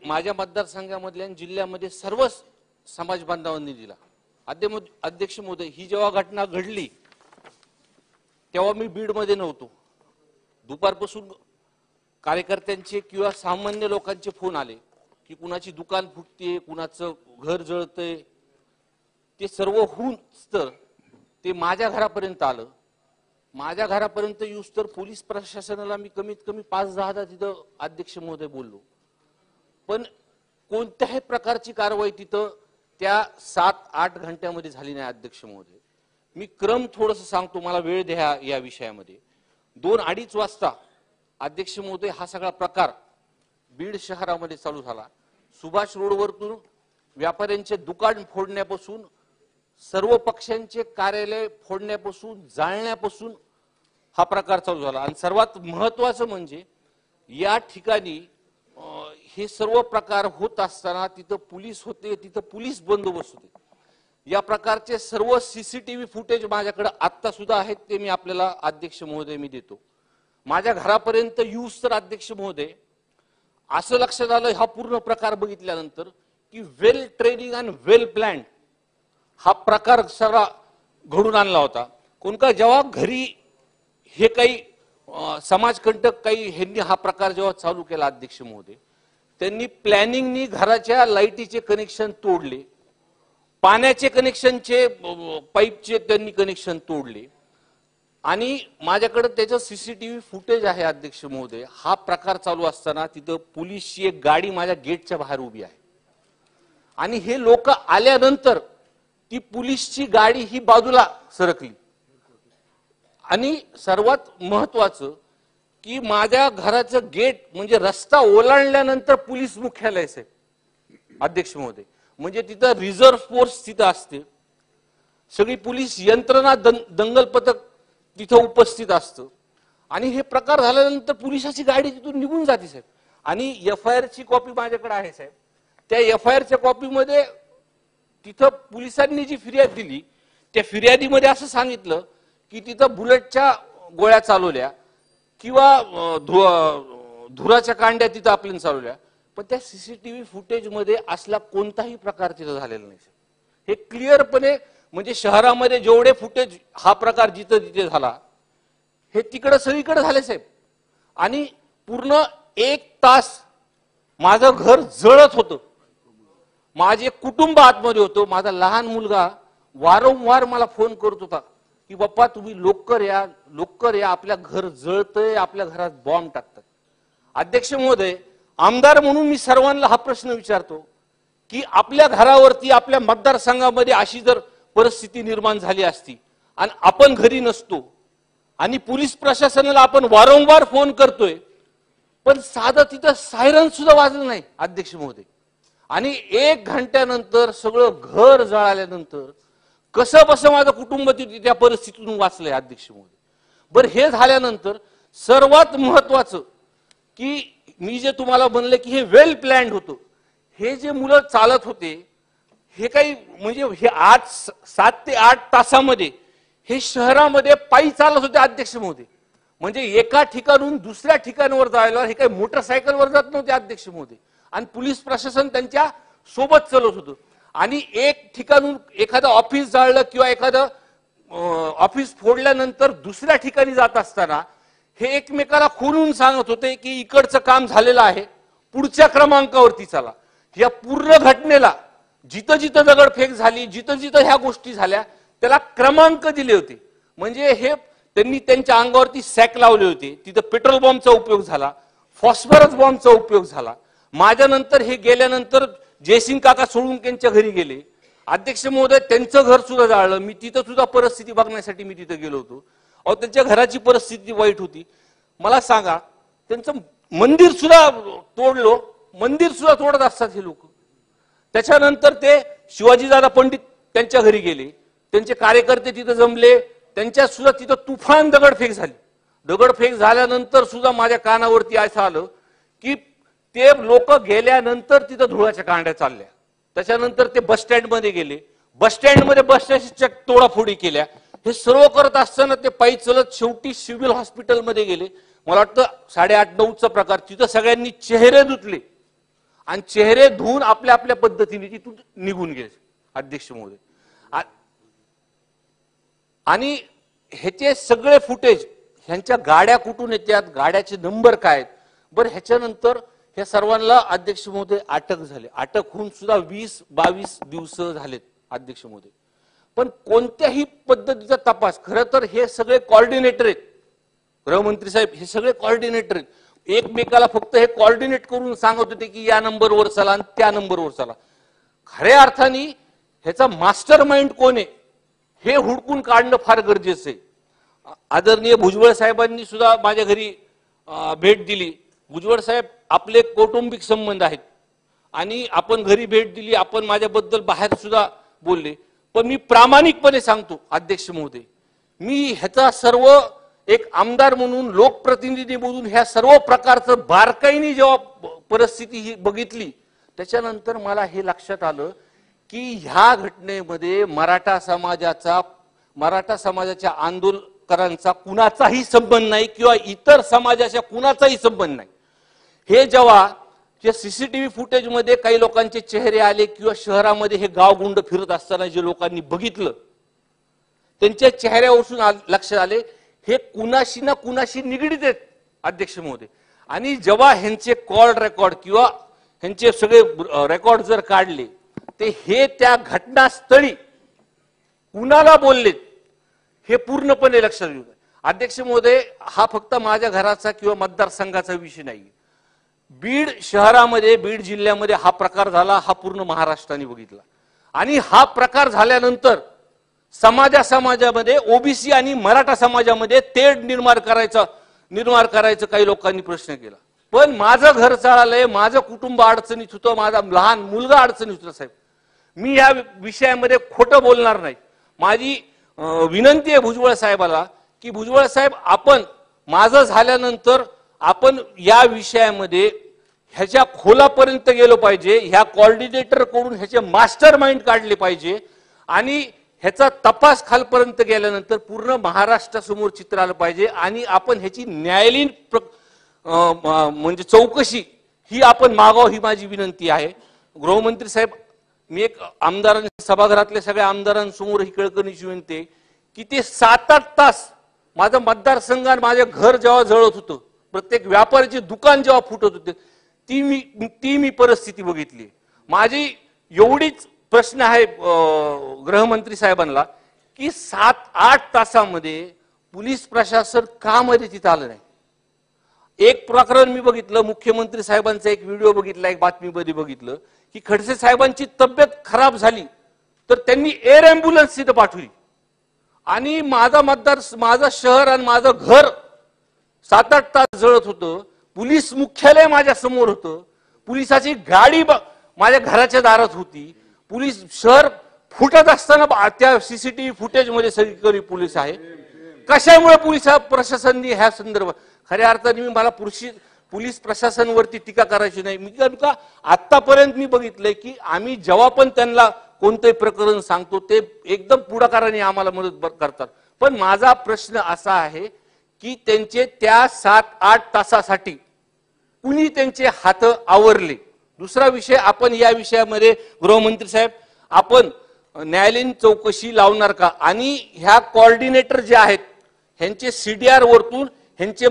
माझ्या मतदारसंघामधल्या जिल्ह्यामध्ये सर्व समाज बांधवांनी दिला। अध्यक्ष महोदय, ही जेव्हा घटना घडली तेव्हा मी बीडमध्ये नव्हतो। दुपारपासून कार्यकर्त्यांचे किंवा सामान्य लोकांचे फोन आले की कुणाची दुकान फुटते, कुणाचं घर जळतंय। ते सर्व होऊन तर ते माझ्या घरापर्यंत आलं। माझ्या घरापर्यंत येऊस तर पोलीस प्रशासनाला मी कमीत कमी 5-10 तिथं अध्यक्ष महोदय बोललो, पण कोणत्याही प्रकारची कारवाई तिथं त्या 7-8 घंट्यामध्ये झाली नाही। अध्यक्ष महोदय, मी क्रम थोडंसं सांगतो, मला वेळ द्या या विषयामध्ये। 2-2:30 वाजता अध्यक्ष महोदय हा सगळा प्रकार बीड शहरामध्ये चालू झाला। सुभाष रोडवरतून व्यापाऱ्यांचे दुकान फोडण्यापासून, सर्व पक्षांचे कार्यालय फोडण्यापासून, जाळण्यापासून हा प्रकार चालू झाला। आणि सर्वात महत्त्वाचं म्हणजे या ठिकाणी हे सर्व प्रकार होत असताना तिथं पोलीस होते, तिथं पोलीस बंदोबस्त होते। या प्रकारचे सर्व सीसीटीव्ही फुटेज माझ्याकडे आता सुद्धा आहेत, ते मी आपल्याला अध्यक्ष महोदय मी देतो। माझ्या घरापर्यंत येऊस तर अध्यक्ष महोदय असं लक्षात आलं हा पूर्ण प्रकार बघितल्यानंतर की वेल ट्रेनिंग आणि वेल प्लॅन्ड हा प्रकार सगळा घडून आणला होता। कोणका जेव्हा घरी हे काही समाजकंटक काही ह्यांनी हा प्रकार जेव्हा चालू केला अध्यक्ष महोदय, त्यांनी प्लॅनिंगनी घराच्या लाईटीचे कनेक्शन तोडले, पाण्याचे कनेक्शनचे पाईपचे त्यांनी कनेक्शन तोडले आणि माझ्याकडे त्याचं सीसीटीव्ही फुटेज आहे अध्यक्ष महोदय। हा प्रकार चालू असताना तिथं पोलीसची एक गाडी माझ्या गेटच्या बाहेर उभी आहे आणि हे लोक आल्यानंतर ती पोलीसची गाडी ही बाजूला सरकली। आणि सर्वात महत्त्वाचं की माझ्या घराचं गेट म्हणजे रस्ता ओलांडल्यानंतर पोलीस मुख्यालय साहेब अध्यक्ष महोदय, म्हणजे तिथं रिझर्व्ह फोर्स तिथं असते, सगळी पोलीस यंत्रणा दंगल पथक तिथं उपस्थित असतं आणि हे प्रकार झाल्यानंतर पोलिसाची गाडी तिथून निघून जाते साहेब। आणि FIR ची कॉपी माझ्याकडे आहे साहेब। त्या FIR च्या कॉपीमध्ये तिथं पोलिसांनी जी फिर्याद दिली त्या फिर्यादीमध्ये असं सांगितलं की तिथं बुलेटच्या गोळ्या चालवल्या किंवा धुराच्या कांड्या तिथं आपल्याला चालवल्या, पण त्या सीसीटीव्ही फुटेज मध्ये असला कोणताही प्रकार तिथं झालेला नाही। हे क्लिअरपणे म्हणजे शहरामध्ये जेवढे फुटेज हा प्रकार जिथं तिथे झाला हे तिकडे सगळीकडे झाले साहेब। आणि पूर्ण 1 तास माझं घर जळत होतं, माझे कुटुंब आतमध्ये होतं। माझा लहान मुलगा वारंवार मला फोन करत होता की बाप्पा तुम्ही लवकर या, लवकर या, आपल्या घर जळतंय, आपल्या घरात बॉम्ब टाकतात। अध्यक्ष महोदय, आमदार म्हणून मी सर्वांना हा प्रश्न विचारतो की आपल्या घरावरती आपल्या मतदारसंघामध्ये अशी जर परिस्थिती निर्माण झाली असती आणि आपण घरी नसतो आणि पोलीस प्रशासनाला आपण वारंवार फोन करतोय, पण साधं तिथं सायरन सुद्धा वाजलं नाही अध्यक्ष महोदय, आणि 1 घंट्यानंतर सगळं घर जळाल्यानंतर कसं बसं माझं कुटुंब त्या परिस्थितीतून वाचलंय अध्यक्ष महोदय। बरं, हे झाल्यानंतर सर्वात महत्वाचं की मी जे तुम्हाला म्हणले की हे वेल प्लॅन्ड होतं, हे जे मुलं चालत होते हे काही म्हणजे हे आज 7 ते 8 तासामध्ये हे शहरामध्ये पायी चालत होते अध्यक्ष महोदय। म्हणजे एका ठिकाणून दुसऱ्या ठिकाणावर जायला हे काही मोटरसायकलवर जात नव्हते अध्यक्ष महोदय, आणि पोलीस प्रशासन त्यांच्या सोबत चालत होतं। आणि एक ठिकाणून एखादं ऑफिस जाळलं किंवा एखादं ऑफिस फोडल्यानंतर दुसऱ्या ठिकाणी जात असताना हे एकमेकाला खोलून सांगत होते की इकडचं काम झालेलं आहे, पुढच्या क्रमांकावरती चला। या पूर्ण घटनेला जिथं जिथं दगडफेक झाली, जिथं जिथं ह्या गोष्टी झाल्या त्याला क्रमांक दिले होते। म्हणजे हे त्यांनी त्यांच्या अंगावरती सॅक लावले होते, तिथं पेट्रोल बॉम्बचा उपयोग झाला, फॉस्फरस बॉम्बचा उपयोग झाला। माझ्यानंतर हे गेल्यानंतर जयसिंग काका सोळुंकेंच्या घरी गेले अध्यक्ष महोदय, त्यांचं घर सुद्धा जाळलं। मी तिथं सुद्धा परिस्थिती बघण्यासाठी मी तिथं गेलो होतो। अहो, त्यांच्या घराची परिस्थिती वाईट होती। मला सांगा, त्यांचं मंदिर सुद्धा तोडलो, मंदिर सुद्धा तोडत असतात हे लोक। त्याच्यानंतर ते शिवाजीदादा पंडित त्यांच्या घरी गेले, त्यांचे कार्यकर्ते तिथं जमले, त्यांच्या सुद्धा तिथं तुफान दगडफेक झाली। दगडफेक झाल्यानंतर सुद्धा माझ्या कानावरती असं आलं की ते लोक गेल्यानंतर तिथं धुळाच्या कांड्या चालल्या। त्याच्यानंतर ते बस स्टँड मध्ये गेले, बस स्टँड मध्ये बस स्टँडच्या तोडाफोडी केल्या। हे सर्व करत असताना ते पायी चलत शेवटी सिव्हिल हॉस्पिटल मध्ये गेले। मला वाटतं 8:30-9चा प्रकार, तिथं सगळ्यांनी चेहरे धुतले आणि चेहरे धुवून आपल्या आपल्या पद्धतीने तिथून निघून गेले अध्यक्ष महोदय। आणि ह्याचे सगळे फुटेज, ह्यांच्या गाड्या कुठून येतात, गाड्याचे नंबर काय आहेत, बरं ह्याच्यानंतर ह्या सर्वांना अध्यक्ष महोदय अटक झाली। अटक होऊन सुद्धा 20-22 दिवस झालेत अध्यक्ष महोदय, पण कोणत्याही पद्धतीचा तपास, खरं तर हे सगळे कोऑर्डिनेटर आहेत, गृहमंत्री साहेब हे सगळे कोऑर्डिनेटर आहेत, एकमेकाला फक्त हे कोऑर्डिनेट करून सांगत होते की या नंबरवर चला आणि त्या नंबरवर चला। खऱ्या अर्थाने ह्याचा मास्टर माइंड कोण आहे हे हुडकून काढणं फार गरजेचं आहे। आदरणीय भुजबळ साहेबांनी सुद्धा माझ्या घरी भेट दिली। भुजबळ साहेब आपले कौटुंबिक संबंध आहेत आणि आपण घरी भेट दिली, आपण माझ्याबद्दल बाहेर सुद्धा बोलले, पण मी प्रामाणिकपणे सांगतो अध्यक्ष महोदय, मी ह्याचा सर्व एक आमदार म्हणून, लोकप्रतिनिधी म्हणून ह्या सर्व प्रकारचं बारकाईने जेव्हा परिस्थिती ही बघितली, त्याच्यानंतर मला हे लक्षात आलं की ह्या घटनेमध्ये मराठा समाजाच्या आंदोलकांचा कुणाचाही संबंध नाही किंवा इतर समाजाच्या कुणाचाही संबंध नाही। हे जेव्हा सीसीटीव्ही फुटेज मध्ये काही लोकांचे चेहरे आले किंवा शहरामध्ये हे गावगुंड फिरत असताना जे लोकांनी बघितलं, त्यांच्या चेहऱ्यावरून लक्षात आले हे कुणाशी ना कुणाशी निगडीत आहेत अध्यक्ष महोदय। आणि जेव्हा ह्यांचे कॉल रेकॉर्ड किंवा ह्यांचे सगळे रेकॉर्ड जर काढले, ते हे त्या घटनास्थळी कुणाला बोललेत हे पूर्णपणे लक्षात येऊ। अध्यक्ष महोदय, हा फक्त माझ्या घराचा किंवा मतदारसंघाचा विषय नाही, बीड शहरामध्ये, बीड जिल्ह्यामध्ये हा प्रकार झाला, हा पूर्ण महाराष्ट्राने बघितला। आणि हा प्रकार झाल्यानंतर समाजामध्ये ओबीसी आणि मराठा समाजामध्ये तेढ निर्माण करायचं काही लोकांनी प्रश्न केला। पण माझं घर चाललंय, माझं कुटुंब अडचणीत होतं, माझा लहान मुलगा अडचणीत होता साहेब, मी या विषयामध्ये खोटं बोलणार नाही। माझी विनंती आहे भुजबळ साहेबाला की भुजबळ साहेब, आपण माझं झाल्यानंतर आपण या विषयामध्ये ह्याच्या खोलापर्यंत गेलो पाहिजे, ह्या कोऑर्डिनेटर कडून ह्याचे मास्टर माइंड काढले पाहिजे आणि ह्याचा तपास खालपर्यंत गेल्यानंतर पूर्ण महाराष्ट्रासमोर चित्र आलं पाहिजे आणि आपण ह्याची न्यायालयीन म्हणजे चौकशी ही आपण मागावं, ही माझी विनंती आहे। गृहमंत्री साहेब, मी एक आमदारांनी, सभागृहातल्या सगळ्या आमदारांसमोर ही कळकळीची विनंती आहे की ते 7-8 तास माझं मतदारसंघात माझे घर जेव्हा जळत होतं, प्रत्येक व्यापाऱ्याचे दुकान जेव्हा फुटत होते, ती मी परिस्थिती बघितली। माझी एवढीच प्रश्न आहे गृहमंत्री साहेबांना की 7-8 तासामध्ये पोलीस प्रशासन का मध्ये तिथं आलं नाही? एक प्रकरण मी बघितलं, मुख्यमंत्री साहेबांचा एक व्हिडिओ बघितला, एक बातमीमध्ये बघितलं की खडसे साहेबांची तब्येत खराब झाली तर त्यांनी एअर ॲम्ब्युलन्स तिथं पाठवली आणि माझं शहर आणि माझं घर 7-8 तास जळत होतं, पोलीस मुख्यालय माझ्या समोर होतं, पोलिसाची गाडी माझ्या घराच्या दारात होती, पोलीस शहर फुटत असताना त्या सीसीटीव्ही फुटेज मध्ये सगळीकडे पोलीस आहे। कशामुळे पोलीस प्रशासनाने ह्या संदर्भात, खऱ्या अर्थाने मला पोलीस प्रशासनावरती टीका करायची नाही, मी का आतापर्यंत मी बघितलंय की आम्ही जेव्हा पण त्यांना कोणतेही प्रकरण सांगतो ते एकदम पुढाकाराने आम्हाला मदत करतात। पण माझा प्रश्न असा आहे की त्यांचे त्या 7-8 तासासाठी कुणी त्यांचे हात आवरले? दुसरा विषय, आपण या विषयामध्ये गृहमंत्री साहेब, आपण न्यायालयीन चौकशी लावणार का? आणि ह्या कोऑर्डिनेटर जे आहेत ह्यांचे सीडीआर वरतून ह्यांचे